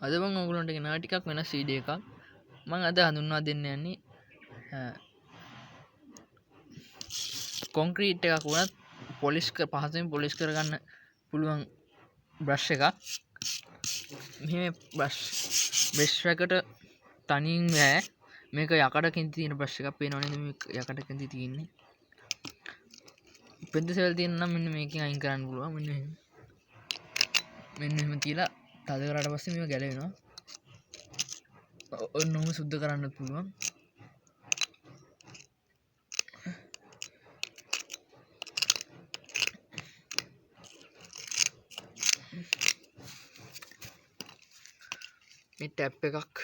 අද මම ඔයගොල්ලන්ට ගෙනා ටිකක් වෙනස් වීඩියෝ එකක්. මම අද හඳුන්වා දෙන්න යන්නේ කොන්ක්‍රීට් එකක් වුණත් පහසුවෙන් පොලිෂ් කරගන්න පුළුවන් බ්‍රෂ් එකක්. මේ බ්‍රෂ් එකට තනියෙන් බෑ. මේක යකඩකින් තියෙන බ්‍රෂ් එකක්. පේනව නේද මේ යකඩකින් තියෙන්නේ. පෙන්සල් තියෙන නම් මෙන්න මේකෙන් අයින් කරන්න පුළුවන්. මෙන්න මෙහෙම තියලා තද කරාට පස්සේ මේක ගැලවෙනවා. ඔන්නෝම සුද්ධ කරන්න පුළුවන්. මේ ටැප් එකක්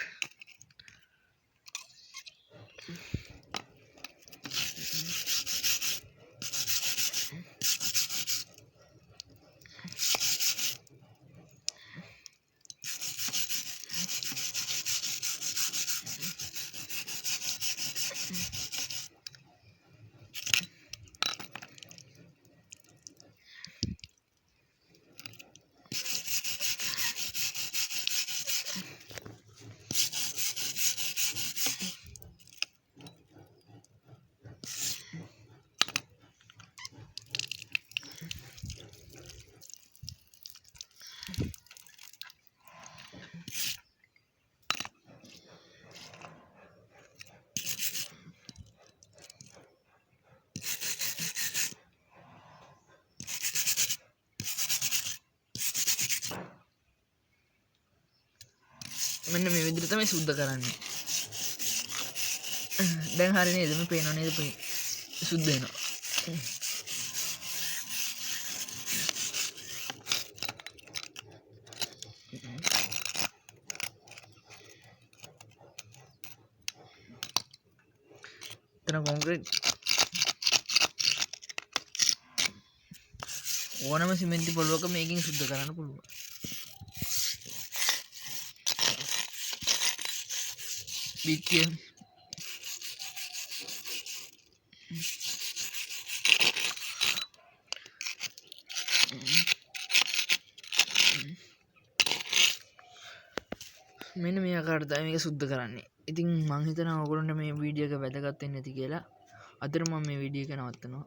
මෙන්න මේ විදිහට තමයි සුද්ධ කරන්නේ. දැන් හරිය නේද? මේ පේනව නේද? සුද්ධ වෙනවා. එතන කොන්ක්‍රීට් ඕනම සිමෙන්ති පොළවක මේකෙන් සුද්ධ කරන්න පුළුවන්. බිත්තිය මෙන්න මේ ආකාරයට තමයි මේක සුද්ධ කරන්නේ. ඉතින් මං හිතනවා ඔයගොල්ලන්ට මේ වීඩියෝ එක වැදගත් වෙන්නේ නැති කියලා. අදට මම මේ වීඩියෝ එක නවත්තනවා.